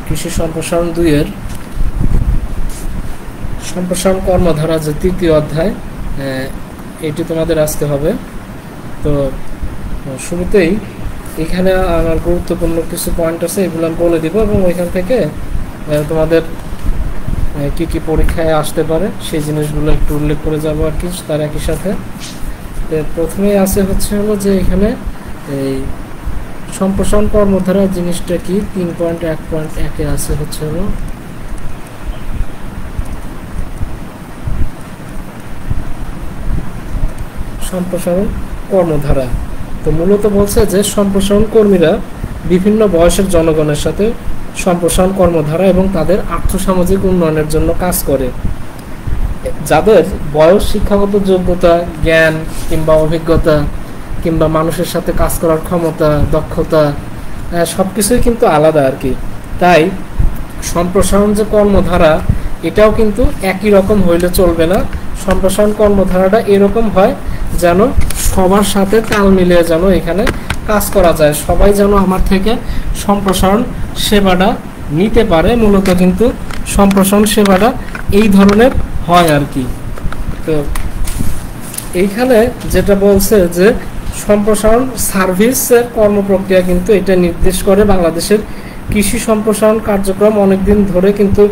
কৃষি সম্প্রসারণ 2 এর সম্প্রসারণ কর্মধারা যে তৃতীয় অধ্যায়, এটি তোমাদের আজকে হবে। তো শুরুতেই এখানে আমার গুরুত্বপূর্ণ কিছু পয়েন্ট আছে, এগুলো আমি বলে দিব এবং ওইখান থেকে তোমাদের কি কি পরীক্ষায় আসতে পারে সেই জিনিসগুলো একটু উল্লেখ করে যাব আর কি তার একই সাথে। প্রথমেই আছে হলো যে এখানে এই সম্প্রসারণ কর্মধারা জিনিসটা কি 3.1.1 আছে হলো সম্প্রসারণ কর্মধারা। তো মূলত বলছে যে সম্প্রসারণ কর্মীরা বিভিন্ন বয়সের জনগণের সাথে সম্প্রসারণ কর্মধারা এবং তাদের আর্থসামাজিক উন্নয়নের জন্য কাজ করে। যাদের বয়স, শিক্ষাগত যোগ্যতা, জ্ঞান কিংবা অভিজ্ঞতা কিংবা মানুষের সাথে কাজ করার ক্ষমতা, দক্ষতা সবকিছুই কিন্তু আলাদা আর কি। তাই সম্প্রসারণ যে কর্মধারা এটাও কিন্তু একই রকম হইলে চলবে না। সম্প্রসারণ কর্মধারাটা এরকম হয় যেন সবার সাথে তাল মিলিয়ে যেন এখানে কাজ করা যায়, সবাই যেন আমার থেকে সম্প্রসারণ সেবাটা নিতে পারে। মূলত কিন্তু সম্প্রসারণ সেবাটা এই ধরনের হয় আর কি। তো এইখানে যেটা বলছে যে সম্প্রসারণ সার্ভিসের কর্মপ্রক্রিয়া কিন্তু এটা নির্দেশ করে। বাংলাদেশের কৃষি সম্প্রসারণ কার্যক্রম অনেকদিন ধরে কিন্তু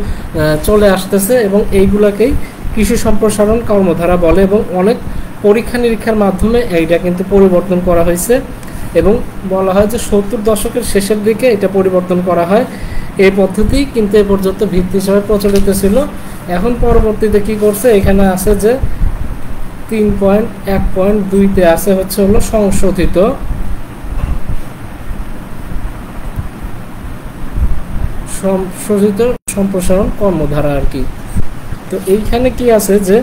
চলে আসতেছে এবং এইগুলাকেই কৃষি সম্প্রসারণ কর্মধারা বলে এবং অনেক পরীক্ষা নিরীক্ষার মাধ্যমে এইটা কিন্তু পরিবর্তন করা হয়েছে এবং বলা হয় যে 70 দশকের শেষের দিকে এটা পরিবর্তন করা হয়। এই পদ্ধতি কিন্তু এ পর্যন্ত ভিত্তি হিসেবে প্রচলিত ছিল। এখন পরবর্তীতে কি করছে, এখানে আছে যে 3.1.2 আছে হলো সংশোধিত সম্প্রসারণ কর্মধারা আর কি। তো এইখানে কি আছে যে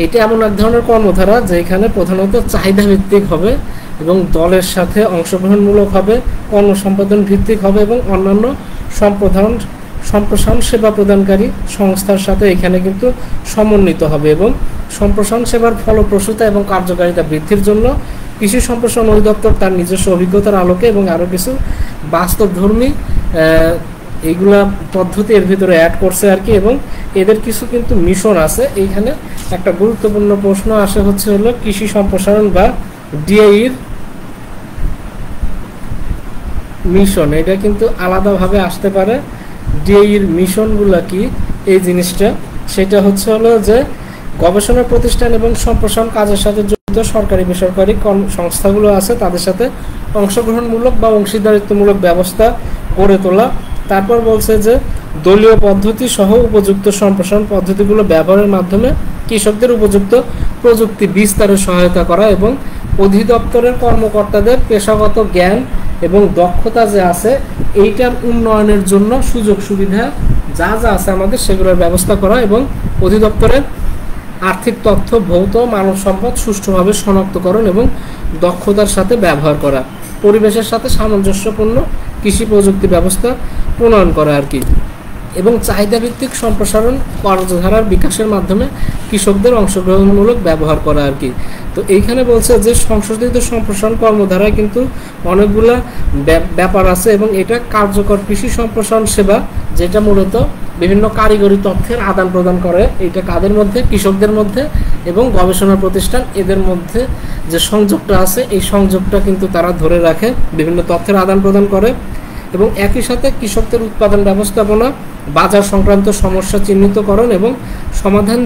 এটা এমন এক ধরনের কর্মধারা যেখানে প্রধানত চাহিদা ভিত্তিক হবে এবং দলের সাথে অংশগ্রহণমূলক হবে, কর্মসম্পাদন ভিত্তিক হবে এবং অন্যান্য সম্প্রসারণ সেবা প্রদানকারী সংস্থার সাথে এখানে কিন্তু সমন্বিত হবে এবং সম্প্রসারণ সেবার ফলপ্রসূতা এবং কার্যকারিতা বৃদ্ধির জন্য কৃষি সম্প্রসারণ অধিদপ্তর তার নিজস্ব অভিজ্ঞতার আলোকে এবং আরও কিছু বাস্তবধর্মী এইগুলা পদ্ধতি এর ভিতরে অ্যাড করছে আর কি। এবং এদের কিছু কিন্তু মিশন আছে। এইখানে একটা গুরুত্বপূর্ণ প্রশ্ন আসে হলো কৃষি সম্প্রসারণ বা ডিআইর মিশন, এটা কিন্তু আলাদাভাবে আসতে পারে। ডিআইর মিশনগুলা কি এই জিনিসটা, সেটা হলো যে গবেষণা প্রতিষ্ঠান এবং সম্প্রসারণ কাজের সাথে জড়িত সরকারি বেসরকারি সংস্থাগুলো আছে তাদের সাথে অংশগ্রহণমূলক বা অংশীদারিত্বমূলক ব্যবস্থা গড়ে তোলা। তারপর বলছে যে দলীয় পদ্ধতি সহ উপযুক্ত সম্প্রসারণ পদ্ধতিগুলো ব্যবহারের মাধ্যমে কৃষকদের উপযুক্ত প্রযুক্তি বিস্তারে সহায়তা করা এবং অধিদপ্তরের কর্মকর্তাদের পেশাগত জ্ঞান এবং দক্ষতা যে আছে এইটার উন্নয়নের জন্য সুযোগ সুবিধা যা যা আছে আমাদের সেগুলোর ব্যবস্থা করা এবং অধিদপ্তরের আর্থিক তথ্য, ভৌত মানব সম্পদ সুষ্ঠুভাবে শনাক্তকরণ এবং দক্ষতার সাথে ব্যবহার করা, পরিবেশের সাথে সামঞ্জস্যপূর্ণ কৃষি প্রযুক্তি ব্যবস্থা প্রণয়ন করা আর কি এবং চাহিদা ভিত্তিক সম্প্রসারণ কার্যধারার বিকাশের মাধ্যমে কৃষকদের অংশগ্রহণমূলক ব্যবহার করা আর কি। তো এইখানে বলছে যে সংশোধিত সম্প্রসারণ কর্মধারায় কিন্তু অনেকগুলা ব্যাপার আছে এবং এটা কার্যকর কৃষি সম্প্রসারণ সেবা যেটা মূলত বিভিন্ন কারিগরি তথ্যের আদান প্রদান করে। এটা কাদের মধ্যে, কৃষকদের মধ্যে এবং গবেষণা প্রতিষ্ঠান এদের মধ্যে যে সংযোগটা আছে এই সংযোগটা কিন্তু তারা ধরে রাখে, বিভিন্ন তথ্যের আদান প্রদান করে এবং একই সাথে কৃষকদের উৎপাদন ব্যবস্থাপনা, বাজার সংক্রান্ত সমস্যা চিহ্নিতকরণ এবং সমাধান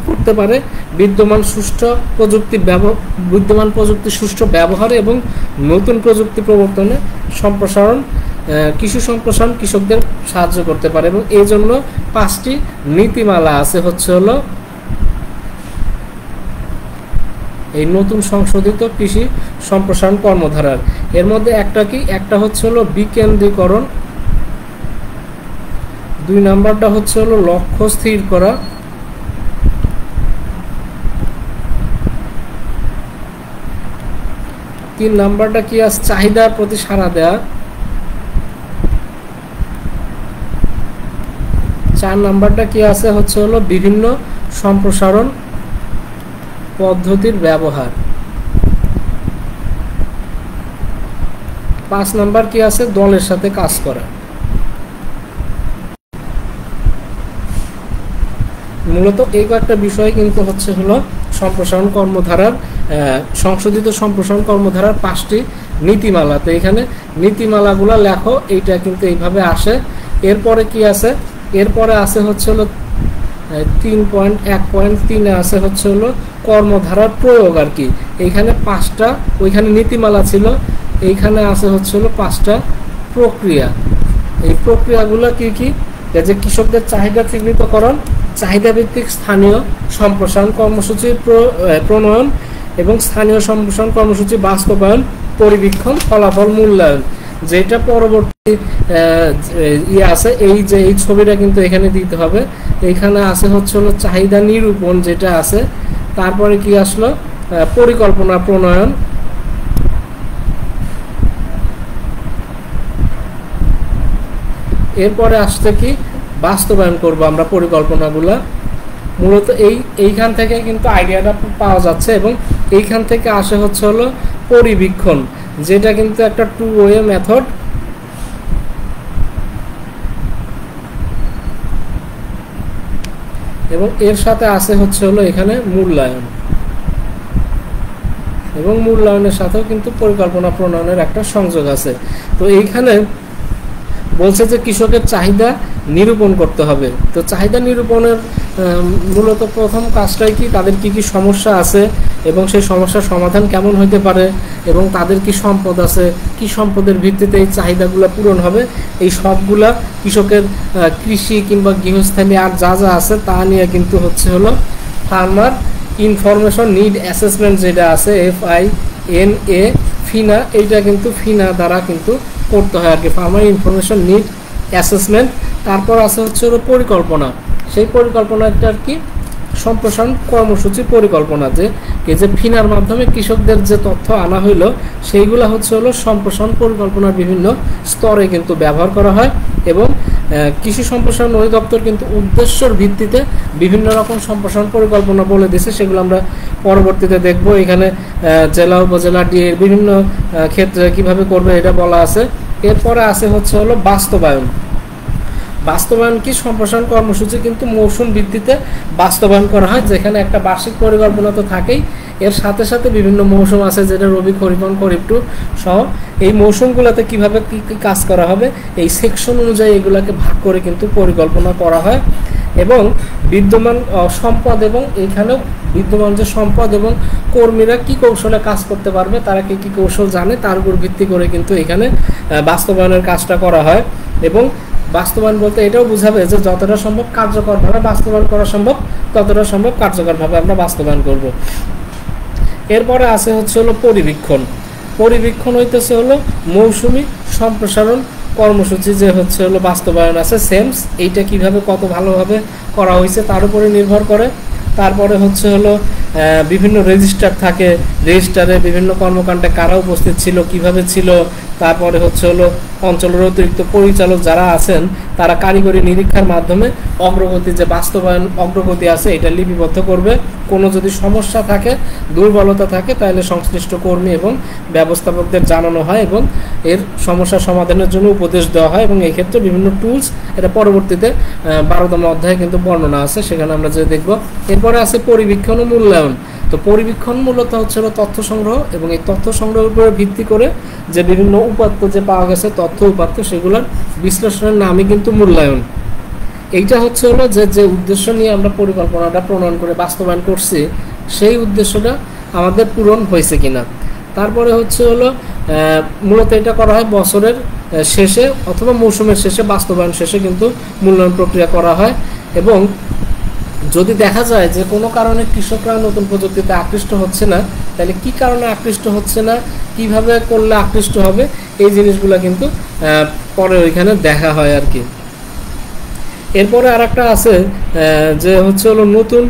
করতে পারে। বিদ্যমান প্রযুক্তি সুষ্ঠু ব্যবহারে এবং নতুন প্রযুক্তি প্রবর্তনে সম্প্রসারণ কৃষি সম্প্রসারণ কৃষকদের সাহায্য করতে পারে এবং এই জন্য 5টি নীতিমালা আছে হলো এই নতুন সংশোধিত কৃষি সম্প্রসারণ কর্মধারার। এর মধ্যে একটা হলো বিকেন্দ্রীকরণ, 2 নাম্বারটা হলো লক্ষ্য স্থির করা, 3 নাম্বারটা কি আছে চাহিদার প্রতি সাড়া দেয়া, 4 নাম্বারটা কি আছে হলো বিভিন্ন সম্প্রসারণ পদ্ধতির ব্যবহার। 5 নাম্বার কি আছে, দলের সাথে কাজ করা। মূলত এই কয়েকটা বিষয় কিন্তু হচ্ছে হলো সম্প্রসারণ কর্মধারার সংশোধিত সম্প্রসারণ কর্মধারার 5টি নীতিমালা। তো এখানে নীতিমালাগুলো লেখো, এইটা কিন্তু এইভাবে আসে। এরপরে কি আছে, এরপরে আছে হচ্ছে হলো 3.1.3 আছে হচ্ছে হলো কর্মধারার প্রয়োগ আর কি। এইখানে 5টা, ওইখানে নীতিমালা ছিল, এইখানে আছে হচ্ছে হলো 5টা প্রক্রিয়া। এই প্রক্রিয়াগুলো কি কি, যে কৃষকদের চাহিদা চিহ্নিতকরণ, চাহিদা ভিত্তিক স্থানীয় সম্প্রসারণ কর্মসূচির প্রণয়ন এবং স্থানীয় সম্প্রসারণ কর্মসূচি বাস্তবায়ন, পরিবীক্ষণ, ফলাফল মূল্যায়ন। যেটা পরবর্তী আছে, এই যে এই ছবিটা কিন্তু এখানে দিতে হবে। এখানে আছে হচ্ছে হলো চাহিদা নিরূপণ যেটা আছে, তারপরে কি আসলো পরিকল্পনা প্রণয়ন, এরপরে আসছে কি বাস্তবায়ন করব আমরা পরিকল্পনাগুলা। মূলত এইখান থেকে কিন্তু আইডিয়াটা পাওয়া যাচ্ছে এবং এইখান থেকে আসে হচ্ছে হলো পরিবীক্ষণ, যেটা কিন্তু একটা 2 ওয়ে মেথড। এবং এর সাথে আছে হচ্ছে হলো এখানে মূল্যায়ন, এবং মূল্যায়নের সাথেও কিন্তু পরিকল্পনা প্রণয়নের একটা সংযোগ আছে। তো এইখানে বলছে যে কৃষকের চাহিদা নিরূপণ করতে হবে। তো চাহিদা নিরূপণের মূলত প্রথম কাজটাই কি, তাদের কি কি সমস্যা আছে এবং সেই সমস্যার সমাধান কেমন হইতে পারে, এবং তাদের কি সম্পদ আছে, কি সম্পদের ভিত্তিতে এই চাহিদাগুলো পূরণ হবে, এই সবগুলা কৃষকের কৃষি কিংবা গৃহস্থালী আর যা যা আছে তা নিয়ে কিন্তু হচ্ছে হলো ফার্মার ইনফরমেশন নিড অ্যাসেসমেন্ট যেটা আছে, FINA, ফিনা, এইটা কিন্তু ফিনা দ্বারা কিন্তু করতে হয় আর কি, ফার্মার ইনফরমেশন নিড অ্যাসেসমেন্ট। তারপর আছে হচ্ছে হলো পরিকল্পনা, সেই পরিকল্পনাটা আর কি সম্প্রসারণ কর্মসূচি পরিকল্পনা, যে এই যে ফিনার মাধ্যমে কৃষকদের যে তথ্য আনা হইলো সেইগুলো হচ্ছে হলো সম্প্রসারণ পরিকল্পনার বিভিন্ন স্তরে কিন্তু ব্যবহার করা হয়। এবং কৃষি সম্প্রসারণ অধিদপ্তর কিন্তু উদ্দেশ্যের ভিত্তিতে বিভিন্ন রকম সম্প্রসারণ পরিকল্পনা বলে দিয়েছে, সেগুলো আমরা পরবর্তীতে দেখব। এখানে জেলা উপজেলা ডিএর বিভিন্ন ক্ষেত্রে কিভাবে করবে এটা বলা আছে। এরপরে আছে হচ্ছে হলো বাস্তবায়ন। বাস্তবায়ন কি, সম্প্রসারণ কর্মসূচি কিন্তু মৌসুম ভিত্তিতে বাস্তবায়ন করা হয়, যেখানে একটা বার্ষিক পরিকল্পনা তো থাকেই, এর সাথে সাথে বিভিন্ন মৌসুম আছে, যেটা রবি, খরিফ 1, খরিফ 2 সহ। এই মৌসুমগুলোতে কিভাবে কি কি কাজ করা হবে, এই সেকশন অনুযায়ী এগুলাকে ভাগ করে কিন্তু পরিকল্পনা করা হয়। এবং বিদ্যমান সম্পদ, এবং এখানেও বিদ্যমান যে সম্পদ এবং কর্মীরা কি কৌশলে কাজ করতে পারবে, তারা কি কি কৌশল জানে, তার উপর ভিত্তি করে কিন্তু এখানে বাস্তবায়নের কাজটা করা হয়। এবং বাস্তবায়ন বলতে এটাও বোঝাবে যে যতটা সম্ভব কার্যকরভাবে বাস্তবায়ন করা সম্ভব, ততটা সম্ভব কার্যকরভাবে আমরা বাস্তবায়ন করব। এরপরে আছে হচ্ছে হলো পরিবীক্ষণ। পরিবীক্ষণ হইতেছে হলো মৌসুমি সম্প্রসারণ কর্মসূচি যে হচ্ছে হলো বাস্তবায়ন আছে, সেমস, এইটা কিভাবে কত ভালোভাবে করা হয়েছে তার উপরে নির্ভর করে। তারপরে হচ্ছে হলো বিভিন্ন রেজিস্টার থাকে, রেজিস্টারে বিভিন্ন কর্মকাণ্ডে কারা উপস্থিত ছিল, কিভাবে ছিল। তারপরে হচ্ছে হলো অঞ্চলের অতিরিক্ত পরিচালক যারা আছেন তারা কারিগরি নিরীক্ষার মাধ্যমে অগ্রগতি, যে বাস্তবায়ন অগ্রগতি আছে এটা লিপিবদ্ধ করবে। কোনো যদি সমস্যা থাকে, দুর্বলতা থাকে, তাহলে সংশ্লিষ্ট কর্মী এবং ব্যবস্থাপকদের জানানো হয় এবং এর সমস্যা সমাধানের জন্য উপদেশ দেওয়া হয়। এবং এই ক্ষেত্রে বিভিন্ন টুলস, এটা পরবর্তীতে 12তম অধ্যায়ে কিন্তু বর্ণনা আছে, সেখানে আমরা যে দেখব। এরপরে আছে পরিবীক্ষণ ও মূল্যায়ন। তো পরিবীক্ষণ মূলত হচ্ছে তথ্য সংগ্রহ, এবং এই তথ্য সংগ্রহের উপরে ভিত্তি করে যে বিভিন্ন উপাত্ত যে পাওয়া গেছে, তথ্য উপাত্ত, সেগুলোর বিশ্লেষণের নামই কিন্তু মূল্যায়ন। এইটা হচ্ছে হলো যে উদ্দেশ্য নিয়ে আমরা পরিকল্পনাটা প্রণয়ন করে বাস্তবায়ন করছি, সেই উদ্দেশ্যটা আমাদের পূরণ হয়েছে কিনা। তারপরে হচ্ছে হলো মূলত এটা করা হয় বছরের শেষে অথবা মৌসুমের শেষে, বাস্তবায়ন শেষে কিন্তু মূল্যায়ন প্রক্রিয়া করা হয়। এবং যদি দেখা যায় যে কোনো কারণে কৃষকরা নতুন প্রযুক্তিতে আকৃষ্ট হচ্ছে না, তাহলে কি কারণে আকৃষ্ট হচ্ছে না, কিভাবে করলে আকৃষ্ট হবে, এই জিনিসগুলো কিন্তু পরে ওইখানে দেখা হয় আর কি। এরপরে আর একটা আছে যে হচ্ছে হলো নতুন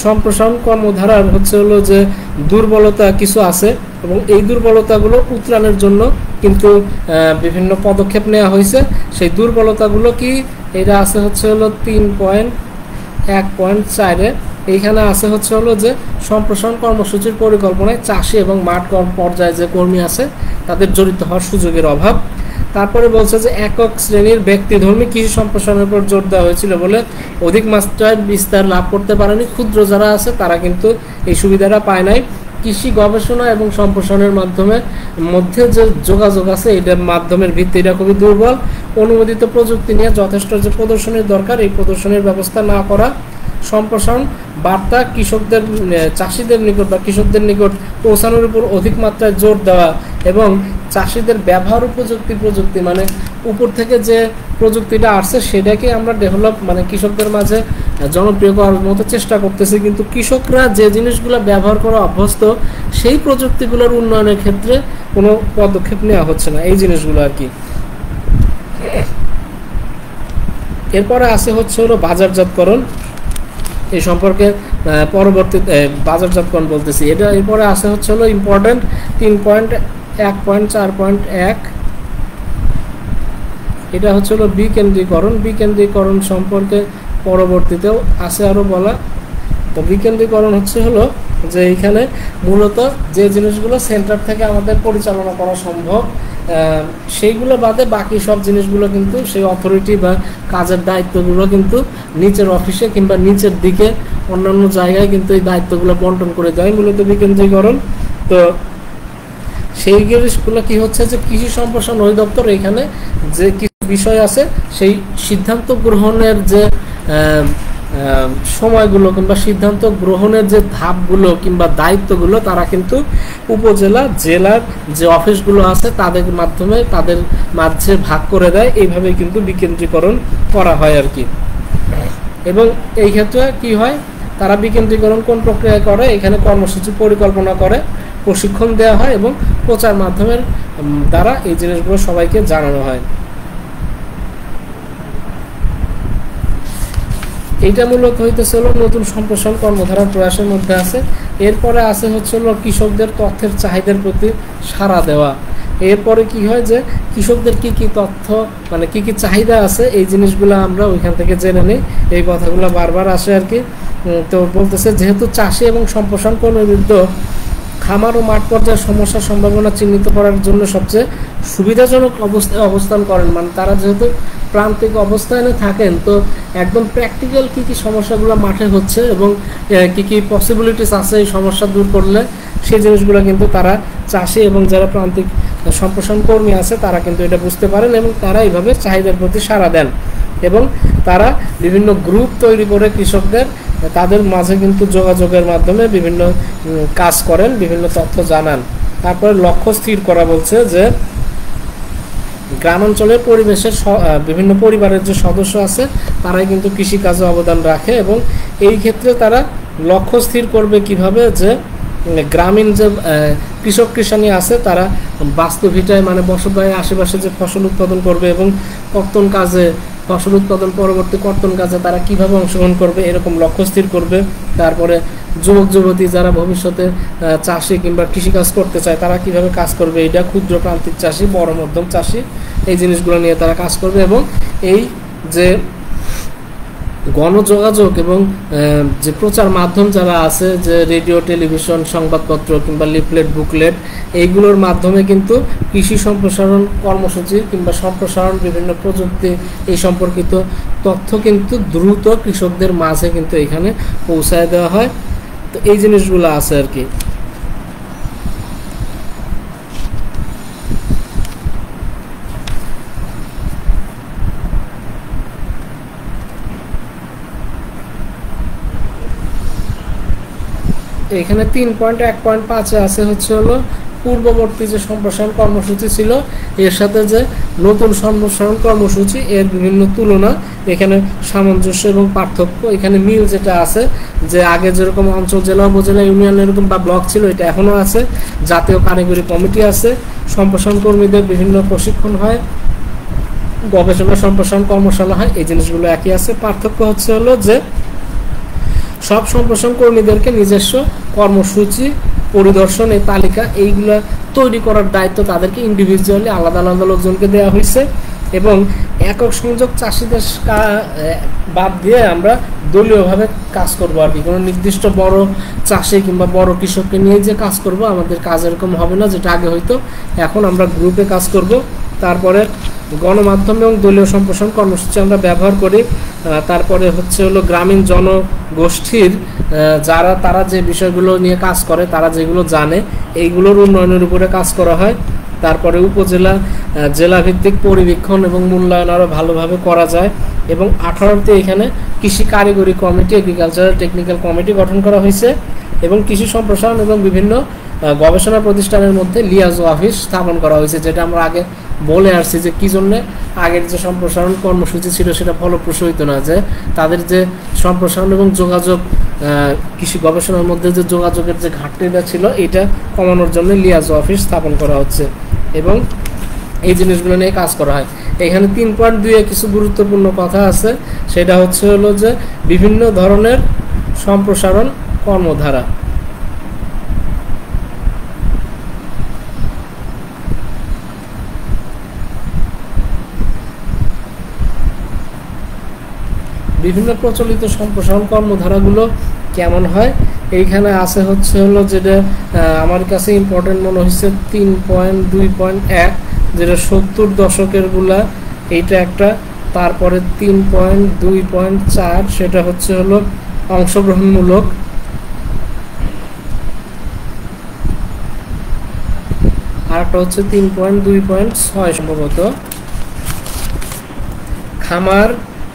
সম্প্রসারণ কর্মধারার হচ্ছে হলো যে দুর্বলতা কিছু আছে, এবং এই দুর্বলতাগুলো উত্তরণের জন্য কিন্তু বিভিন্ন পদক্ষেপ নেওয়া হয়েছে। সেই দুর্বলতাগুলো কি, এটা আছে হচ্ছে হলো 3.1.4-এ এইখানে আছে হচ্ছে হলো যে সম্প্রসারণ কর্মসূচির পরিকল্পনায় চাষি এবং মাঠ পর্যায়ে যে কর্মী আছে তাদের জড়িত হওয়ার সুযোগের অভাব। তারপরে বলছে যে একক শ্রেণীর ব্যক্তিধর্মী কৃষি সম্প্রসারণের উপর জোর দেওয়া হয়েছিল বলে অধিক মাত্রায় বিস্তার লাভ করতে পারেনি। ক্ষুদ্র যারা আছে তারা কিন্তু এই সুবিধাটা পায় নাই। কৃষি গবেষণা এবং সম্প্রসারণের মধ্যে যে যোগাযোগ আছে এটার মাধ্যমের ভিত্তিটা খুবই দুর্বল। অনুমোদিত প্রযুক্তি নিয়ে যথেষ্ট যে প্রদর্শনীর দরকার এই প্রদর্শনীর ব্যবস্থা না করা, সম্প্রসারণ বার্তা কৃষকদের চাষিদের নিকট বা কৃষকদের নিকট পৌঁছানোর উপর অধিক মাত্রায় জোর দেওয়া এবং চাষিদের ব্যবহার প্রযুক্তি মানে উপর থেকে যে প্রযুক্তিটা আসছে সেটাকে আমরা ডেভেলপ মানে কৃষকদের মাঝে জনপ্রিয় করার মতো চেষ্টা করতেছি, কিন্তু কৃষকরা যে জিনিসগুলো ব্যবহার করা অভ্যস্ত সেই প্রযুক্তিগুলোর উন্নয়নের ক্ষেত্রে কোনো পদক্ষেপ নেওয়া হচ্ছে না, এই জিনিসগুলো আর কি। এরপরে আছে হচ্ছে হলো বাজারজাতকরণ, এই সম্পর্কে পরবর্তী বাজারজাতকরণ বলতেছি এটা। এরপরে আছে হচ্ছে হলো ইম্পর্টেন্ট 3.1.4.1 এটা হচ্ছে হলো বিকেন্দ্রীকরণ সম্পর্কে পরবর্তীতেও আছে আরো বলা। তো বিকেন্দ্রীকরণ হচ্ছে হলো যে এইখানে মূলত যে জিনিসগুলো সেন্টার থেকে আমাদের পরিচালনা করা সম্ভব সেইগুলো বাদে বাকি সব জিনিসগুলো কিন্তু সেই অথরিটি বা কাজের দায়িত্বগুলো কিন্তু নিচের অফিসে কিংবা নিচের দিকে অন্যান্য জায়গায় কিন্তু এই দায়িত্বগুলো বন্টন করে দেয়, মূলত বিকেন্দ্রীকরণ। তো সেই জিনিসগুলো কি হচ্ছে যে কৃষি সম্প্রসারণ অধিদপ্তর এখানে যে কিছু বিষয় আছে সেই সিদ্ধান্ত গ্রহণের যে সময়গুলো কিংবা সিদ্ধান্ত গ্রহণের যে ধাপগুলো কিংবা দায়িত্বগুলো তারা কিন্তু উপজেলা জেলার যে অফিসগুলো আছে তাদের মাঝে ভাগ করে দেয়, এইভাবে কিন্তু বিকেন্দ্রীকরণ করা হয় আর কি। এবং এই ক্ষেত্রে কি হয়, তারা বিকেন্দ্রীকরণ কোন প্রক্রিয়ায় করে, এখানে কর্মসূচি পরিকল্পনা করে, প্রশিক্ষণ দেওয়া হয় এবং প্রচার মাধ্যমের দ্বারা এই জিনিসগুলো সবাইকে জানানো হয়। এইটা মূলত হইতেছে হলো নতুন সম্প্রসারণ কর্মধারার প্রয়াসের মধ্যে আছে। এরপরে আছে হচ্ছে হলো কৃষকদের তথ্যের চাহিদার প্রতি সাড়া দেওয়া। এরপরে কি হয় যে কৃষকদের কি কি তথ্য মানে কি কি চাহিদা আছে এই জিনিসগুলো আমরা ওইখান থেকে জেনে নিই, এই কথাগুলো বারবার আসে আর কি। তো বলতেছে যেহেতু চাষি এবং সম্প্রসারণ কর্মীবৃন্দ খামার ও মাঠ পর্যায়ের সমস্যার সম্ভাবনা চিহ্নিত করার জন্য সবচেয়ে সুবিধাজনক অবস্থায় অবস্থান করেন, মানে তারা যেহেতু প্রান্তিক অবস্থানে থাকেন তো একদম প্র্যাকটিক্যাল কী কী সমস্যাগুলো মাঠে হচ্ছে এবং কী কী পসিবিলিটিস আছে এই সমস্যা দূর করলে সেই জিনিসগুলো কিন্তু তারা চাষি এবং যারা প্রান্তিক সম্প্রসারণ কর্মী আছে তারা কিন্তু এটা বুঝতে পারেন এবং তারা এইভাবে চাহিদার প্রতি সাড়া দেন এবং তারা বিভিন্ন গ্রুপ তৈরি করে কৃষকদের তাদের মাঝে কিন্তু যোগাযোগের মাধ্যমে বিভিন্ন কাজ করেন, বিভিন্ন তথ্য জানান। তারপরে লক্ষ্য স্থির করা বলছে যে গ্রামাঞ্চলের পরিবেশের বিভিন্ন পরিবারের যে সদস্য আছে তারাই কিন্তু কৃষিকাজে অবদান রাখে এবং এই ক্ষেত্রে তারা লক্ষ্য স্থির করবে কিভাবে যে গ্রামীণ যে কৃষক কৃষাণী আছে তারা বাস্তুভিটায় মানে বসতবাড়ির আশেপাশে যে ফসল উৎপাদন করবে এবং কর্তন কাজে ফসল উৎপাদন পরবর্তী কর্তন কাজে তারা কিভাবে অংশগ্রহণ করবে এরকম লক্ষ্য স্থির করবে। তারপরে যুবক যুবতী যারা ভবিষ্যতে চাষি কিংবা কৃষিকাজ করতে চায় তারা কিভাবে কাজ করবে, এটা ক্ষুদ্র প্রান্তিক চাষি বড় মধ্যম চাষি এই জিনিসগুলো নিয়ে তারা কাজ করবে এবং এই যে গণযোগাযোগ এবং যে প্রচার মাধ্যম যারা আছে যে রেডিও টেলিভিশন সংবাদপত্র কিংবা লিফলেট বুকলেট এইগুলোর মাধ্যমে কিন্তু কৃষি সম্প্রসারণ কর্মসূচি কিংবা সম্প্রসারণ বিভিন্ন প্রযুক্তি এই সম্পর্কিত তথ্য কিন্তু দ্রুত কৃষকদের মাঝে কিন্তু এখানে পৌঁছায় দেওয়া হয়। তো এই জিনিসগুলো আছে আর কি। এখানে 3.1.5 আছে হচ্ছে হলো পূর্ববর্তী যে সম্প্রসারণ কর্মসূচি ছিল এর সাথে যে নতুন সম্প্রসারণ কর্মসূচি এর বিভিন্ন তুলনা, এখানে সামঞ্জস্য এবং পার্থক্য। এখানে মিল যেটা আছে যে আগে যেরকম অঞ্চল জেলা উপজেলা ইউনিয়ন এরকম বা ব্লক ছিল এটা এখনও আছে, জাতীয় কারিগরি কমিটি আছে, সম্প্রসারণ কর্মীদের বিভিন্ন প্রশিক্ষণ হয়, গবেষণা সম্প্রসারণ কর্মশালা হয়, এই জিনিসগুলো একই আছে। পার্থক্য হচ্ছে হলো যে সব সম্প্রসারণ কর্মীদেরকে নিজস্ব কর্মসূচি পরিদর্শন এই তালিকা এইগুলা তৈরি করার দায়িত্ব তাদেরকে ইন্ডিভিজুয়ালি আলাদা আলাদা লোকজনকে দেওয়া হয়েছে এবং একক সংযোগ চাষিদের বাদ দিয়ে আমরা দলীয়ভাবে কাজ করব আর কি। কোনো নির্দিষ্ট বড় চাষি কিংবা বড় কৃষককে নিয়ে যে কাজ করব আমাদের কাজ এরকম হবে না, যেটা আগে হয়তো। এখন আমরা গ্রুপে কাজ করব। তারপরে গণমাধ্যম এবং দলীয় সম্প্রসারণ কর্মসূচি আমরা ব্যবহার করি। তারপরে হচ্ছে হলো গ্রামীণ জনগোষ্ঠীর তারা যে বিষয়গুলো নিয়ে কাজ করে, তারা যেগুলো জানে, এইগুলোর উন্নয়নের উপরে কাজ করা হয়। তারপরে উপজেলা জেলা ভিত্তিক পরিবীক্ষণ এবং মূল্যায়ন আরও ভালোভাবে করা যায়। এবং 18তে এখানে কৃষি কারিগরি কমিটি, এগ্রিকালচারাল টেকনিক্যাল কমিটি গঠন করা হয়েছে এবং কৃষি সম্প্রসারণ এবং বিভিন্ন গবেষণা প্রতিষ্ঠানের মধ্যে লিয়াজো অফিস স্থাপন করা হয়েছে, যেটা আমরা আগে বলে আসছি যে কী জন্যে আগের যে সম্প্রসারণ কর্মসূচি ছিল সেটা ফলপ্রসূ হইতো না, যে তাদের যে সম্প্রসারণ এবং যোগাযোগ কৃষি গবেষণার মধ্যে যে যোগাযোগের যে ঘাটতিটা ছিল এটা কমানোর জন্য লিয়াজো অফিস স্থাপন করা হচ্ছে এবং এই জিনিসগুলো নিয়ে কাজ করা হয়। এখানে 3.2 কিছু গুরুত্বপূর্ণ কথা আছে, সেটা হচ্ছে হলো যে বিভিন্ন ধরনের সম্প্রসারণ কর্মধারা। বিভিন্ন প্রচলিত সম্প্রসারণ কর্মধারাগুলো কেমন হয় এইখানে আছে হচ্ছে হলো, যেটা আমার কাছে ইম্পর্টেন্ট মনে হচ্ছে 3.2.1, যেটা 70 দশকের গুলা, এইটা একটা। তারপরে 3.2.4 সেটা হচ্ছে হলো অংশগ্রহণমূলক। আর একটা হচ্ছে 3.2.6 সম্ভবত খামার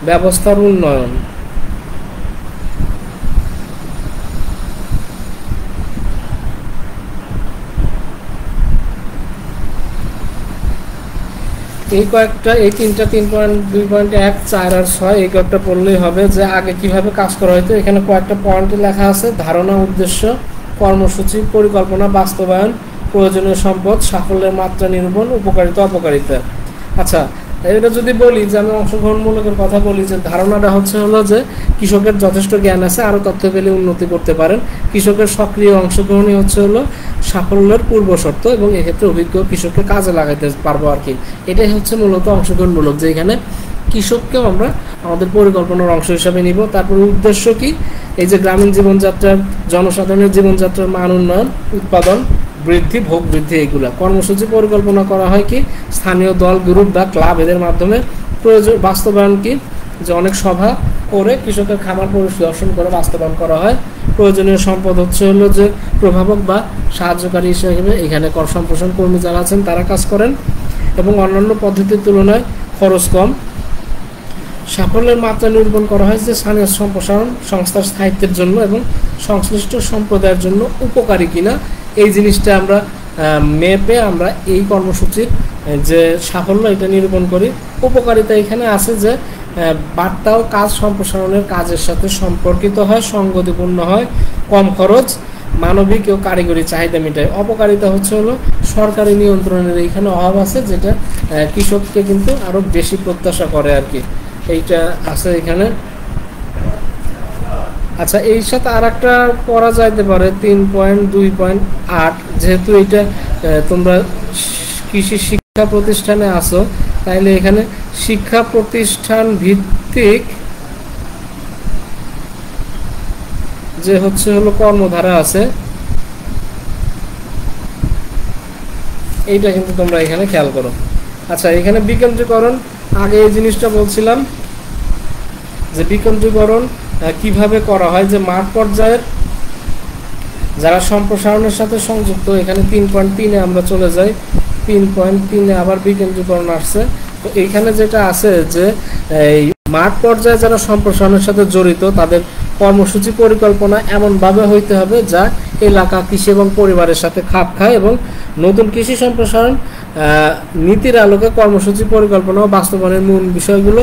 ব্যবস্থার উন্নয়ন। এই তিনটা 3.2.1, 4 আর 6 এই কয়েকটা পড়লেই হবে, যে আগে কিভাবে কাজ করা হয়তো। এখানে কয়েকটা পয়েন্টে লেখা আছে: ধারণা, উদ্দেশ্য, কর্মসূচি, পরিকল্পনা, বাস্তবায়ন, প্রয়োজনীয় সম্পদ, সাফল্যের মাত্রা নিরূপণ, উপকারিতা, অপকারিতা। আচ্ছা, এটা যদি বলি যে আমি অংশগ্রহণমূলকের কথা বলি, যে ধারণাটা হচ্ছে হলো যে কৃষকের যথেষ্ট জ্ঞান আছে, আরও তথ্য পেলে উন্নতি করতে পারেন। কৃষকের সক্রিয় অংশগ্রহণই হচ্ছে হলো সাফল্যের পূর্ব শর্ত এবং এক্ষেত্রে অভিজ্ঞ কৃষককে কাজে লাগাইতে পারবো আর কি। এটাই হচ্ছে মূলত অংশগ্রহণমূলক, যে এখানে কৃষককেও আমরা আমাদের পরিকল্পনার অংশ হিসাবে নিব। তারপর উদ্দেশ্য কি? এই যে গ্রামীণ জীবনযাত্রার, জনসাধারণের জীবনযাত্রার মান উন্নয়ন, উৎপাদন বৃদ্ধি, ভোগ বৃদ্ধি, এইগুলা। কর্মসূচি পরিকল্পনা করা হয় কি স্থানীয় দল, গ্রুপ বা ক্লাব, এদের মাধ্যমে। প্রয়োজন বাস্তবায়ন কি? যে অনেক সভা করে কৃষকের খামার পরিদর্শন করে বাস্তবায়ন করা হয়। প্রয়োজনীয় সম্পদ হচ্ছে হলো যে প্রভাবক বা সাহায্যকারী হিসেবে এখানে সম্প্রসারণ কর্মী যারা আছেন তারা কাজ করেন এবং অন্যান্য পদ্ধতির তুলনায় খরচ কম। সাফল্যের মাত্রা নিরূপণ করা হয় যে স্থানীয় সম্প্রসারণ সংস্থার স্থায়িত্বের জন্য এবং সংশ্লিষ্ট সম্প্রদায়ের জন্য উপকারী কিনা, এই জিনিসটা আমরা মেপে আমরা এই কর্মসূচির যে সাফল্য এটা নিরূপণ করি। উপকারিতা এখানে আছে যে বার্তা ও কাজ সম্প্রসারণের কাজের সাথে সম্পর্কিত হয়, সঙ্গতিপূর্ণ হয়, কম খরচ, মানবিক ও কারিগরি চাহিদা মেটায়। অপকারিতা হচ্ছে হলো সরকারি নিয়ন্ত্রণের এইখানে অভাব আছে, যেটা কৃষককে কিন্তু আরও বেশি প্রত্যাশা করে আর কি, এইটা আছে এখানে। আচ্ছা, এই সাথে আর একটা পড়া যাইতে পারে 3.2.8, যেহেতু এটা তোমরা কৃষি শিক্ষা প্রতিষ্ঠানে আসো, তাইলে এখানে শিক্ষা প্রতিষ্ঠান ভিত্তিক যে হচ্ছে হলো কর্মধারা আছে, এইটা কিন্তু তোমরা এখানে খেয়াল করো। আচ্ছা, এখানে বিকেন্দ্রীকরণ, আগে এই জিনিসটা বলছিলাম যে বিকেন্দ্রীকরণ কিভাবে করা হয়, যে মাঠ পর্যায়ের যারা সম্প্রসারণের সাথে সংযুক্ত, এখানে 3.3-এ আমরা চলে যাই। 3.3-এ আবার বিকেন্দ্রীকরণ আসছে। তো এইখানে যেটা আছে যে এই মাঠ পর্যায়ে যারা সম্প্রসারণের সাথে জড়িত তাদের কর্মসূচি পরিকল্পনা এমনভাবে হইতে হবে যা এলাকা, কৃষি এবং পরিবারের সাথে খাপ খায় এবং নতুন কৃষি সম্প্রসারণ নীতির আলোকে কর্মসূচি পরিকল্পনা ও বাস্তবায়নের মূল বিষয়গুলো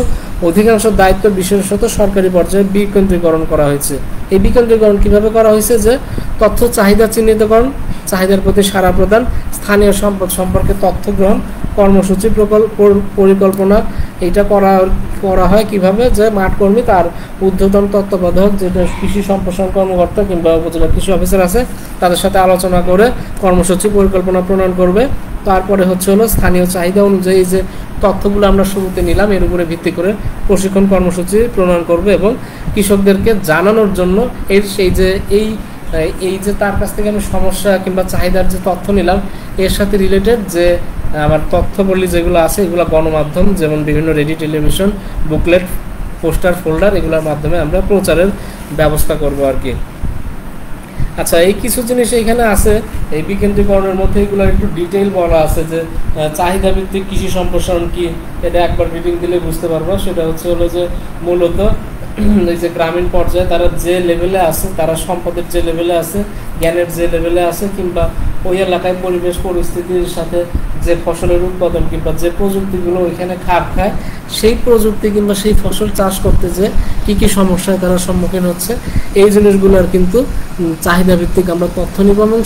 অধিকাংশ দায়িত্ব বিশেষত সরকারি পর্যায়ে বিকেন্দ্রীকরণ করা হয়েছে। এই বিকেন্দ্রীকরণ কিভাবে করা হয়েছে? যে তথ্য চাহিদা চিহ্নিতকরণ, চাহিদার প্রতি সাড়া প্রদান, স্থানীয় সম্পদ সম্পর্কে তথ্য গ্রহণ, কর্মসূচি পরিকল্পনা এইটা করা হয় কিভাবে? যে মাঠ কর্মী তার ঊর্ধ্বতন তত্ত্বাবধায়ক, যেটা কৃষি সম্প্রসারণ কর্মকর্তা কিংবা উপজেলা কৃষি অফিসার আছে, তাদের সাথে আলোচনা করে কর্মসূচি পরিকল্পনা প্রণয়ন করবে। তারপরে হচ্ছে হলো স্থানীয় চাহিদা অনুযায়ী যে তথ্যগুলো আমরা শুরুতে নিলাম, এর উপরে ভিত্তি করে প্রশিক্ষণ কর্মসূচি প্রণয়ন করব এবং কৃষকদেরকে জানানোর জন্য এই যে তার কাছ থেকে আমি সমস্যা কিংবা চাহিদার যে তথ্য নিলাম এর সাথে রিলেটেড যে আমার তথ্যবলী যেগুলো আছে এগুলো গণমাধ্যম যেমন বিভিন্ন radio television booklet poster folder এগুলোর মাধ্যমে আমরা প্রচারের ব্যবস্থা করব আর কি। আচ্ছা, এই কিছু জিনিস এইখানে আছে এই বিকেন্দ্রীকরণের মধ্যে, এগুলো একটু ডিটেইল বলা আছে যে চাহিদা ভিত্তিক কৃষি সম্প্রসারণ কি, এটা একবার রিডিং দিলে বুঝতে পারবো। সেটা হলো যে মূলত এই যে গ্রামীণ পর্যায়ে তারা যে লেভেলে আছে, তারা সম্পদের যে লেভেলে আছে, জ্ঞানের যে লেভেলে আছে, কিংবা ওই এলাকায় পরিবেশ পরিস্থিতির সাথে যে ফসলের উৎপাদন কিংবা যে প্রযুক্তিগুলো ওইখানে খাপ খায়, সেই প্রযুক্তি কিংবা সেই ফসল চাষ করতে যে কী কী সমস্যায় তারা সম্মুখীন হচ্ছে, এই জিনিসগুলোর কিন্তু চাহিদা ভিত্তিক আমরা তথ্য নিব এবং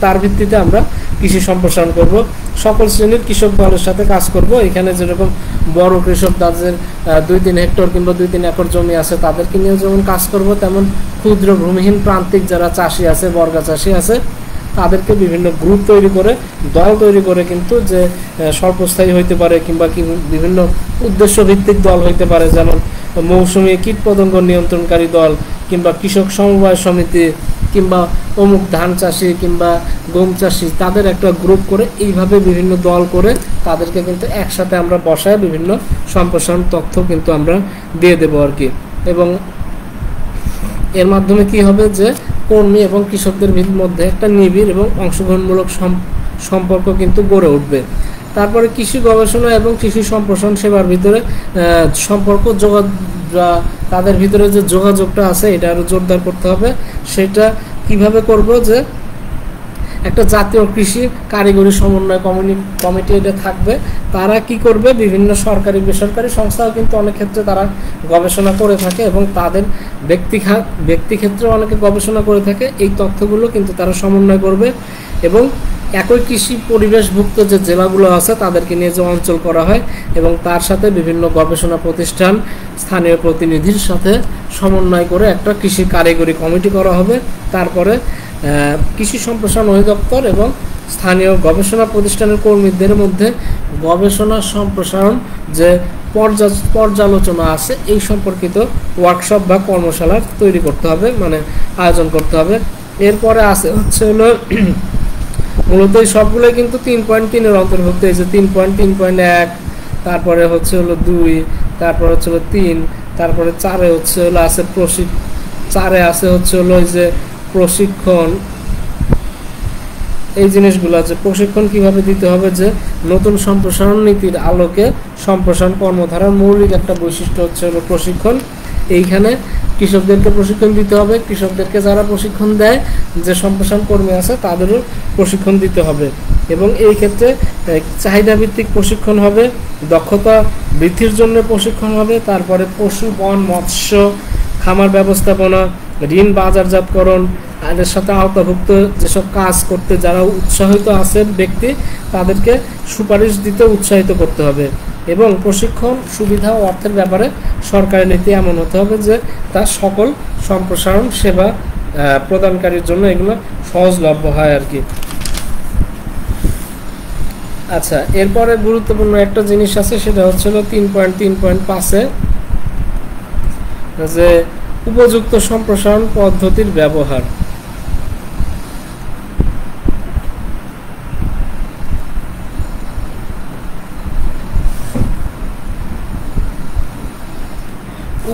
তার ভিত্তিতে আমরা কৃষি সম্প্রসারণ করব। সকল শ্রেণীর কৃষক দলের সাথে কাজ করব। এখানে যেরকম বড় কৃষক যাদের 2-3 হেক্টর কিংবা 2-3 একর জমি আছে তাদেরকে নিয়েও যেমন কাজ করব, তেমন ক্ষুদ্র ভূমিহীন প্রান্তিক যারা চাষি আছে, বর্গা চাষি আছে, তাদেরকে বিভিন্ন গ্রুপ তৈরি করে দল তৈরি করে কিন্তু যে স্বল্পস্থায়ী হইতে পারে কিংবা বিভিন্ন উদ্দেশ্য ভিত্তিক দল হইতে পারে, যেমন মৌসুমী কীটপতঙ্গ নিয়ন্ত্রণকারী দল কিংবা কৃষক সমবায় সমিতি কিংবা অমুক ধান চাষি কিংবা গম চাষি, তাদের একটা গ্রুপ করে এইভাবে বিভিন্ন দল করে তাদেরকে কিন্তু একসাথে আমরা বসায় বিভিন্ন সম্প্রসারণ তথ্য কিন্তু আমরা দিয়ে দেবো আর কি। এবং এর মাধ্যমে কি হবে যে কর্মী এবং কৃষকদের মধ্যে একটা নিবিড় এবং অংশগ্রহণমূলক সম্পর্ক কিন্তু গড়ে উঠবে। তারপরে কৃষি গবেষণা এবং কৃষি সম্প্রসারণ সেবার ভিতরে সম্পর্ক তাদের ভিতরে যে যোগাযোগটা আছে এটা আরও জোরদার করতে হবে। সেটা কিভাবে করব, যে একটা জাতীয় কৃষি কারিগরি সমন্বয় কমিটি এটা থাকবে। তারা কি করবে, বিভিন্ন সরকারি বেসরকারি সংস্থাও কিন্তু অনেক ক্ষেত্রে তারা গবেষণা করে থাকে এবং তাদের ব্যক্তি ক্ষেত্রে অনেকে গবেষণা করে থাকে। এই তথ্যগুলো কিন্তু তারা সমন্বয় করবে এবং একই কৃষি পরিবেশভুক্ত যে জেলাগুলো আছে তাদেরকে নিয়ে যে অঞ্চল করা হয় এবং তার সাথে বিভিন্ন গবেষণা প্রতিষ্ঠান স্থানীয় প্রতিনিধির সাথে সমন্বয় করে একটা কৃষি কারিগরি কমিটি করা হবে। তারপরে কৃষি সম্প্রসারণ অধিদপ্তর এবং স্থানীয় গবেষণা প্রতিষ্ঠানের কর্মীদের মধ্যে গবেষণা সম্প্রসারণ যে পর্যালোচনা আছে এই সম্পর্কিত ওয়ার্কশপ বা কর্মশালা তৈরি করতে হবে, মানে আয়োজন করতে হবে। এরপরে আছে হলো মূলত এই সবগুলোই কিন্তু 3.3-এর অন্তর্ভুক্ত। এই যে 3.3.1, তারপরে হলো 2, তারপরে হলো 3, তারপরে 4-এ হলো আছে 4-এ আছে হলো এই যে প্রশিক্ষণ। এই জিনিসগুলো আছে প্রশিক্ষণ কিভাবে দিতে হবে, যে নতুন সম্প্রসারণ নীতির আলোকে সম্প্রসারণ কর্মধারার মৌলিক একটা বৈশিষ্ট্য হলো প্রশিক্ষণ। এইখানে কৃষকদেরকে প্রশিক্ষণ দিতে হবে, কৃষকদেরকে যারা প্রশিক্ষণ দেয় যে সম্প্রসারণ কর্মী আছে তাদেরও প্রশিক্ষণ দিতে হবে এবং এই ক্ষেত্রে চাহিদা ভিত্তিক প্রশিক্ষণ হবে, দক্ষতা বৃদ্ধির জন্য প্রশিক্ষণ হবে। তারপরে পশু বন মৎস্য খামার ব্যবস্থাপনা ঋণ বাজারজাতকরণ এদের সাথে আওতাভুক্ত যেসব কাজ করতে যারা উৎসাহিত আছেন ব্যক্তি তাদেরকে সুপারিশ দিতে উৎসাহিত করতে হবে এবং প্রশিক্ষণ সুবিধা ও অর্থের ব্যাপারে সরকারি নীতি এমন হতে হবে যে তা সকল সম্প্রসারণ সেবা প্রদানকারীর জন্য এগুলো সহজলভ্য হয় আর কি। আচ্ছা, এরপরে গুরুত্বপূর্ণ একটা জিনিস আছে, সেটা হলো 3.3.5-এ যে উপযুক্ত সম্প্রসারণ পদ্ধতির ব্যবহার।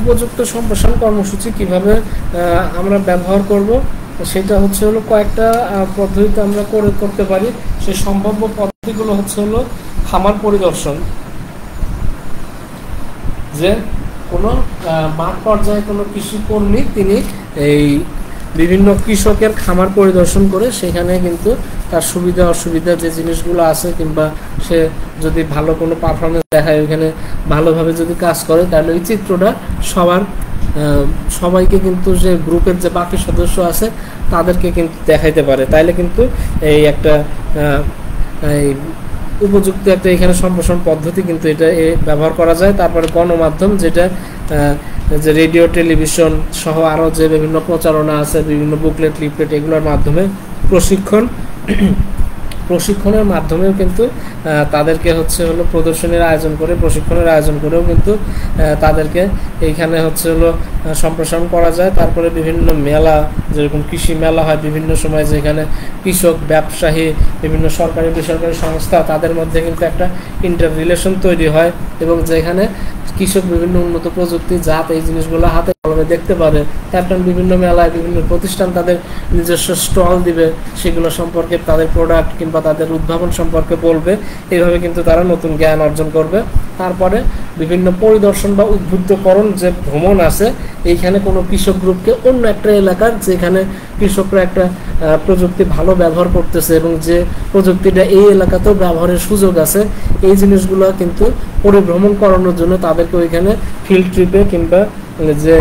উপযুক্ত সম্প্রসারণ কর্মসূচি কিভাবে আমরা ব্যবহার করব, সেটা হলো কয়েকটা পদ্ধতিতে আমরা করতে পারি। সেই সম্ভাব্য পদ্ধতিগুলো হলো খামার পরিদর্শন, যে কোনো মাঠ পর্যায়ে কোনো কৃষি কর্মী তিনি এই বিভিন্ন কৃষকের খামার পরিদর্শন করে সেখানে কিন্তু তার সুবিধা অসুবিধা যে জিনিসগুলো আছে কিংবা সে যদি ভালো কোনো পারফরমেন্স দেখায় ওইখানে ভালোভাবে যদি কাজ করে তাহলে ওই চিত্রটা সবাইকে কিন্তু যে গ্রুপের যে বাকি সদস্য আছে তাদেরকে কিন্তু দেখাইতে পারে। তাইলে কিন্তু এই একটা এই উপযুক্ত একটা এখানে সম্প্রসারণ পদ্ধতি কিন্তু এটা ব্যবহার করা যায়। তারপরে গণমাধ্যম, যেটা যে রেডিও টেলিভিশন সহ আরও যে বিভিন্ন প্রচারণা আছে, বিভিন্ন বুকলেট লিফলেট, এগুলোর মাধ্যমে প্রশিক্ষণের মাধ্যমেও কিন্তু তাদেরকে হচ্ছে হলো প্রদর্শনীর আয়োজন করে, প্রশিক্ষণের আয়োজন করেও কিন্তু তাদেরকে এইখানে হচ্ছে হলো সম্প্রসারণ করা যায়। তারপরে বিভিন্ন মেলা, যেরকম কৃষি মেলা হয় বিভিন্ন সময়, যেখানে কৃষক, ব্যবসায়ী, বিভিন্ন সরকারি বেসরকারি সংস্থা, তাদের মধ্যে কিন্তু একটা ইন্টার রিলেশন তৈরি হয়, এবং যেখানে কৃষক বিভিন্ন উন্নত প্রযুক্তি জাত এই জিনিসগুলো হাতে কলমে দেখতে পারে। তারপর বিভিন্ন মেলায় বিভিন্ন প্রতিষ্ঠান তাদের নিজস্ব স্টল দিবে, সেগুলো সম্পর্কে তাদের প্রোডাক্ট কিংবা তাদের উদ্ভাবন সম্পর্কে বলবে। এইভাবে কিন্তু তারা নতুন জ্ঞান অর্জন করবে। তারপরে বিভিন্ন পরিদর্শন বা উদ্বুদ্ধকরণ যে ভ্রমণ আছে, এইখানে কোনো কৃষক গ্রুপকে অন্য একটা এলাকার, যেখানে কৃষকরা একটা প্রযুক্তি ভালো ব্যবহার করতেছে এবং যে প্রযুক্তিটা এই এলাকাতেও ব্যবহারের সুযোগ আছে, এই জিনিসগুলো কিন্তু পরিভ্রমণ করানোর জন্য তাদেরকে ওইখানে ফিল্ড ট্রিপে কিংবা যে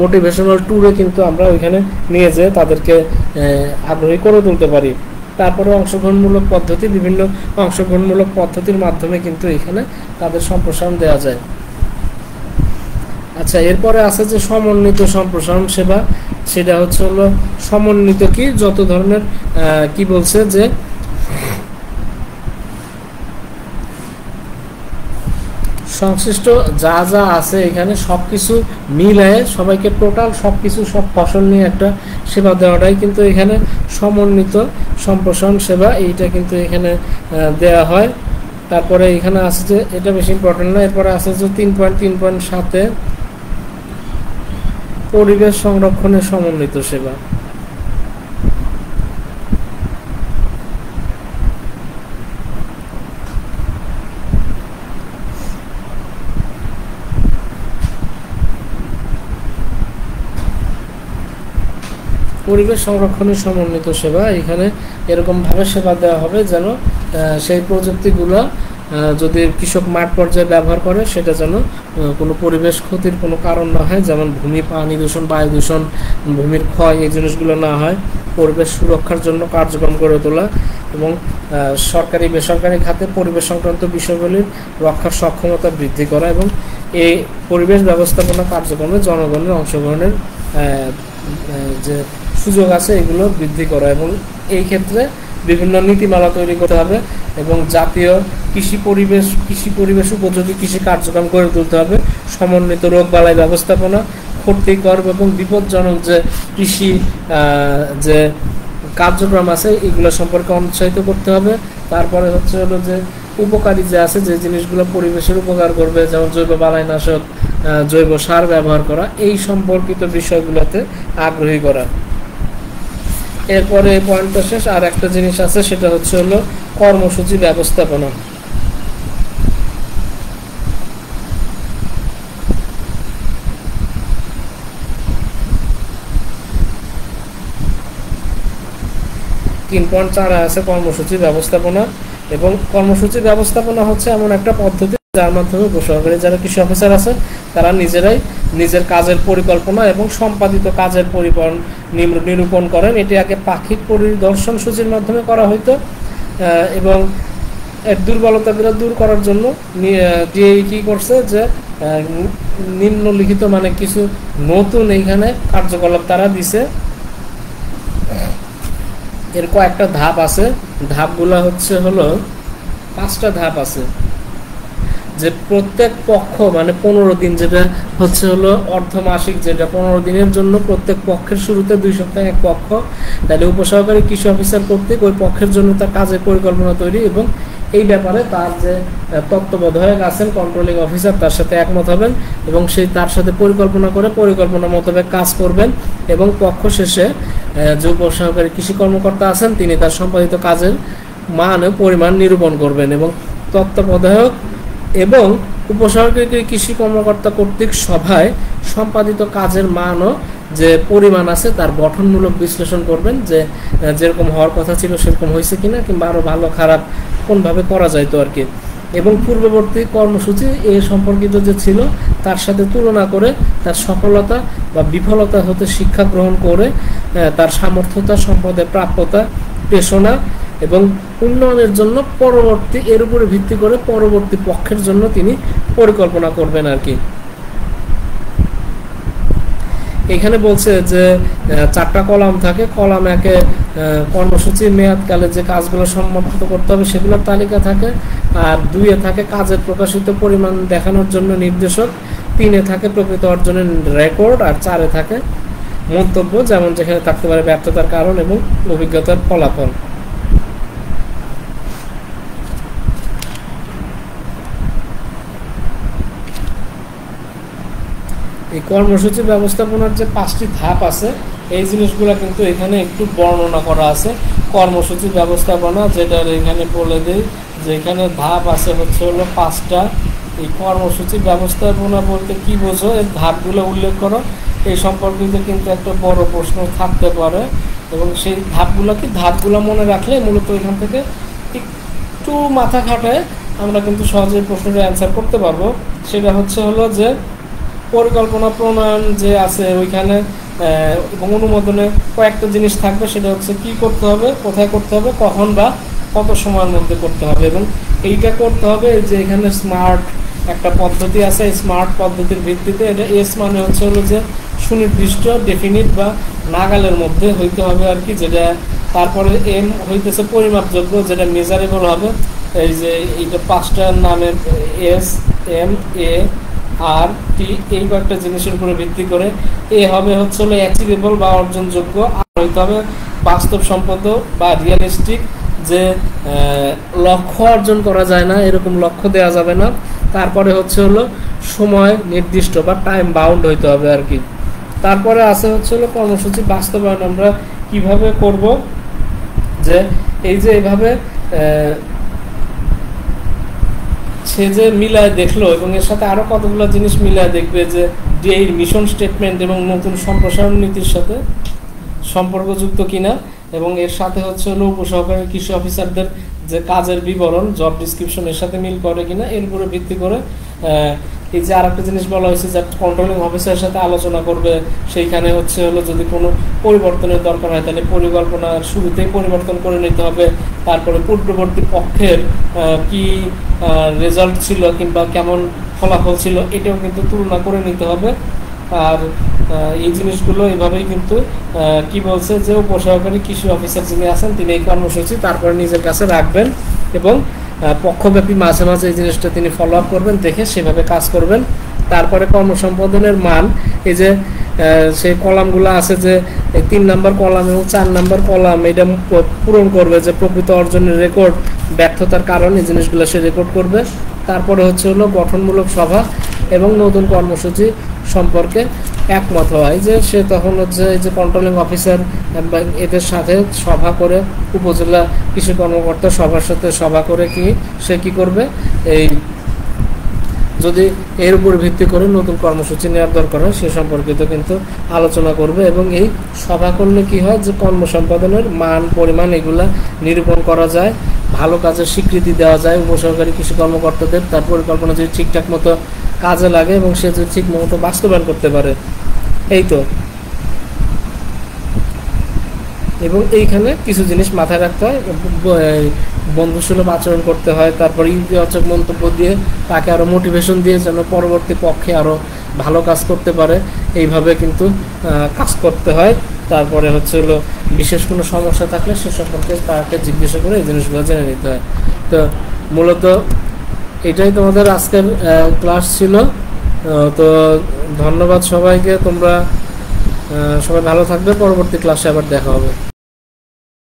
মোটিভেশনাল ট্যুরে কিন্তু আমরা ওইখানে নিয়ে যেয়ে তাদেরকে আগ্রহী করে তুলতে পারি। তারপরে অংশগ্রহণমূলক পদ্ধতি, বিভিন্ন অংশগ্রহণমূলক পদ্ধতির মাধ্যমে কিন্তু এখানে তাদের সম্প্রসারণ দেওয়া যায়। আচ্ছা, এরপরে আছে যে সমন্বিত সম্প্রসারণ সেবা। সেটা হচ্ছে হলো সমন্বিত কি, যত ধরনের কি বলছে যে সংশ্লিষ্ট যা যা আছে এখানে সবকিছু মিলায়ে সবাইকে টোটাল সবকিছু, সব ফসল নিয়ে একটা সেবা দেওয়াটাই কিন্তু এখানে সমন্বিত সম্প্রসারণ সেবা, এইটা কিন্তু এখানে দেয়া হয়। তারপরে এখানে আছে যে, এটা বেশি ইম্পর্টেন্ট না, এরপরে আছে যে 3.3.7 পরিবেশ সংরক্ষণের সমন্বিত সেবা। পরিবেশ সংরক্ষণের সমন্বিত সেবা, এখানে এরকমভাবে সেবা দেওয়া হবে যেন সেই প্রযুক্তিগুলো যদি কৃষক মাঠ পর্যায়ে ব্যবহার করে, সেটা যেন কোনো পরিবেশ ক্ষতির কোনো কারণ না হয়, যেমন ভূমি, পানি দূষণ, বায়ু দূষণ, ভূমির ক্ষয়, এই জিনিসগুলো না হয়। পরিবেশ সুরক্ষার জন্য কার্যক্রম গড়ে তোলা এবং সরকারি বেসরকারি খাতে পরিবেশ সংক্রান্ত বিষয়গুলির রক্ষার সক্ষমতা বৃদ্ধি করা, এবং এই পরিবেশ ব্যবস্থাপনা কার্যক্রমে জনগণের অংশগ্রহণের যে সুযোগ আছে এগুলো বৃদ্ধি করা, এবং এই ক্ষেত্রে বিভিন্ন নীতিমালা তৈরি করতে হবে এবং জাতীয় কৃষি পরিবেশ উপযোগী কৃষি কার্যক্রম গড়ে তুলতে হবে। সমন্বিত রোগবালাই ব্যবস্থাপনা, ক্ষতিকর এবং বিপজ্জনক যে কৃষি যে কার্যক্রম আছে এগুলো সম্পর্কে উৎসাহিত করতে হবে। তারপরে হচ্ছে হলো যে উপকারী যে আছে, যে জিনিসগুলো পরিবেশের উপকার করবে, যেমন জৈব বালাইনাশক, জৈব সার ব্যবহার করা, এই সম্পর্কিত বিষয়গুলোতে আগ্রহী করা। এরপরে এই পয়েন্টটা শেষ, আর একটা জিনিস আছে, সেটা হচ্ছে হলো কর্মসূচি ব্যবস্থাপনা। আছে কর্মসূচি ব্যবস্থাপনা, এবং কর্মসূচি ব্যবস্থাপনা হচ্ছে এমন একটা পদ্ধতি যার মাধ্যমে সরকারি যারা কৃষি অফিসার আছে তারা নিজেরাই নিজের কাজের পরিকল্পনা এবং সম্পাদিত কাজের নিরূপণ করেন। এটি আগে পাখির পরিদর্শন সূচির মাধ্যমে করা হইতো, এবং এর দুর্বলতাগুলো দূর করার জন্য ডিএই কি করছে যে নিম্নলিখিত মানে কিছু নতুন এইখানে কার্যকলাপ তারা দিছে। এর কয়েকটা ধাপ আছে, ধাপগুলা হচ্ছে হলো 5টা ধাপ আছে। যে প্রত্যেক পক্ষ মানে 15 দিন, যেটা হচ্ছে হলো অর্ধমাসিক, যেটা 15 দিনের জন্য প্রত্যেক পক্ষের শুরুতে 2 সপ্তাহ এক পক্ষ, তাহলে উপসহকারী কৃষি অফিসার কর্তৃক ওই পক্ষের জন্য তার কাজের পরিকল্পনা তৈরি, এবং এই ব্যাপারে তার যে তত্ত্বাবধায়ক আছেন কন্ট্রোলিং অফিসার তার সাথে একমত হবেন এবং সেই তার সাথে পরিকল্পনা করে পরিকল্পনা মোতাবেক কাজ করবেন, এবং পক্ষ শেষে যে উপসহকারী কৃষি কর্মকর্তা আছেন তিনি তার সম্পাদিত কাজের মান ও পরিমাণ নিরূপণ করবেন, এবং তত্ত্বাবধায়ক এবং উপসহকারী কৃষি কর্মকর্তা কর্তৃক সভায় সম্পাদিত কাজের মান ও যে পরিমাণ আছে তার গঠনমূলক বিশ্লেষণ করবেন, যে যেরকম হওয়ার কথা ছিল সেরকম হয়েছে কিনা, কিংবা আরো ভালো খারাপ কোনভাবে করা যাইতো আর কি। এবং পূর্ববর্তী কর্মসূচি এ সম্পর্কিত যে ছিল তার সাথে তুলনা করে তার সফলতা বা বিফলতা হতে শিক্ষা গ্রহণ করে তার সামর্থ্যতা, সম্পদের প্রাপ্যতা, পেশনা এবং উন্নয়নের জন্য এর উপরে ভিত্তি করে পরবর্তী পক্ষের জন্য তিনি পরিকল্পনা করবেন আর কি। এখানে বলছে যে 4টা কলাম থাকে, কলাম 1-এ কর্মসূচির মেয়াদকালে যে কাজগুলো সমাপ্ত করতে হবে সেগুলোর তালিকা থাকে, আর 2-এ থাকে কাজের প্রকাশিত পরিমাণ দেখানোর জন্য নির্দেশক, 3-এ থাকে প্রকৃত অর্জনের রেকর্ড, আর 4-এ থাকে মন্তব্য, যেমন যেখানে থাকতে পারে ব্যর্থতার কারণ এবং অভিজ্ঞতার ফলাফল। এই কর্মসূচি ব্যবস্থাপনার যে 5টি ধাপ আছে এই জিনিসগুলো কিন্তু এখানে একটু বর্ণনা করা আছে। কর্মসূচি ব্যবস্থাপনা যেটা এখানে বলে দেই যে এখানে ধাপ আছে হচ্ছে হলো 5টা। এই কর্মসূচি ব্যবস্থাপনা বলতে কি বোঝো, এর ধাপগুলো উল্লেখ করো, এই সম্পর্কিত কিন্তু একটা বড় প্রশ্ন থাকতে পারে। এবং সেই ধাপগুলো মনে রাখলে মূলত এখান থেকে একটু মাথা খাটায় আমরা কিন্তু সহজেই প্রশ্নের অ্যান্সার করতে পারবো। সেটা হচ্ছে হলো যে পরিকল্পনা প্রণয়ন যে আছে ওইখানে এবং অনুমোদনে কয়েকটা জিনিস থাকবে, সেটা হচ্ছে কি করতে হবে, কোথায় করতে হবে, কখন বা কত সময়ের মধ্যে করতে হবে। এবং এইটা করতে হবে যে এখানে স্মার্ট একটা পদ্ধতি আছে, এই স্মার্ট পদ্ধতির ভিত্তিতে এটা এস মানে হচ্ছে হলো যে সুনির্দিষ্ট, ডেফিনিট বা নাগালের মধ্যে হইতে হবে আর কি, যেটা তারপরে এম হইতেছে পরিমাপযোগ্য, যেটা মেজারেবল হবে। এই যে এইটা 5টার নামের এস, এম, এ, আর, টি এই কয়েকটা জিনিসের উপরে ভিত্তি করে। এ হবে হচ্ছে হলো অ্যাচিভেবল বা অর্জনযোগ্য, আর হইতে হবে বাস্তবসম্মত বা রিয়েলিস্টিক, যে লক্ষ্য অর্জন করা যায় না এরকম লক্ষ্য দেওয়া যাবে না। তারপরে হচ্ছে হলো সময় নির্দিষ্ট বা টাইম বাউন্ড হইতে হবে আর কি। তারপরে আছে হচ্ছে হলো কর্মসূচি বাস্তবায়ন আমরা কিভাবে করব, যে এই যে এইভাবে সে যে মিলায় দেখলো এবং এর সাথে আরো কতগুলো জিনিস মিলায় দেখবে, যে ডিএর মিশন স্টেটমেন্ট এবং নতুন সম্প্রসারণ নীতির সাথে সম্পর্কযুক্ত কিনা, এবং এর সাথে হচ্ছে হলো উপসহকারী কৃষি অফিসারদের যে কাজের বিবরণ জব ডিসক্রিপশন এর সাথে মিল করে কিনা, এর উপরে ভিত্তি করে এই যে আর একটা জিনিস বলা হয়েছে যে কন্ট্রোলিং অফিসারের সাথে আলোচনা করবে, সেইখানে হচ্ছে হলো যদি কোনো পরিবর্তনের দরকার হয় তাহলে পরিকল্পনার শুরুতেই পরিবর্তন করে নিতে হবে। তারপরে পূর্ববর্তী পক্ষের কি রেজাল্ট ছিল কিংবা কেমন ফলাফল ছিল এটাও কিন্তু তুলনা করে নিতে হবে। আর এই জিনিসগুলো এভাবেই কিন্তু কি বলছে যে উপসহকারী কৃষি অফিসার যিনি আছেন তিনি এই কর্মসূচি তারপরে নিজের কাছে রাখবেন এবং পক্ষব্যাপী মাঝে মাঝে এই জিনিসটা তিনি ফলো আপ করবেন, দেখে সেভাবে কাজ করবেন। তারপরে কর্মসম্পাদনের মান, এই যে সেই কলামগুলো আছে যে 3 নম্বর কলাম এবং 4 নম্বর কলাম এটা পূরণ করবে, যে প্রকৃত অর্জনের রেকর্ড, ব্যর্থতার কারণ এই জিনিসগুলো সে রেকর্ড করবে। তারপরে হচ্ছে হলো গঠনমূলক সভা এবং নতুন কর্মসূচি সম্পর্কে একমত হয়, যে সে তখন হচ্ছে এই যে কন্ট্রোলিং অফিসার এদের সাথে সভা করে, উপজেলা কৃষি কর্মকর্তা সবার সাথে সভা করে সে কি করবে, এই যদি এর উপর ভিত্তি করে নতুন কর্মসূচি নেওয়ার দরকার হয় সে সম্পর্কিত কিন্তু আলোচনা করবে। এবং এই সভা করলে কি হয়, যে কর্ম সম্পাদনের মান পরিমাণ এগুলা নিরূপণ করা যায়, ভালো কাজের স্বীকৃতি দেওয়া যায় উপসহকারী কৃষি কর্মকর্তাদের, তার পরিকল্পনা যদি ঠিকঠাক মতো কাজে লাগে এবং সে যদি ঠিক মতো বাস্তবায়ন করতে পারে। এই তো, এবং এইখানে কিছু জিনিস মাথায় রাখতে হয়, বন্ধুসুলভ আচরণ করতে হয়, তারপর ইতিবাচক মন্তব্য দিয়ে তাকে আরো মোটিভেশন দিয়ে যেন পরবর্তী পক্ষে আরো ভালো কাজ করতে পারে, এইভাবে কিন্তু কাজ করতে হয়। তারপরে হচ্ছে হলো বিশেষ কোনো সমস্যা থাকলে সে সম্পর্কে তাকে জিজ্ঞাসা করে এই জিনিসগুলো জেনে নিতে হয়। তো মূলত এটাই তোমাদের আজকের ক্লাস ছিল। তো ধন্যবাদ সবাইকে, তোমরা সবাই ভালো থাকবে, পরবর্তী ক্লাসে আবার দেখা হবে।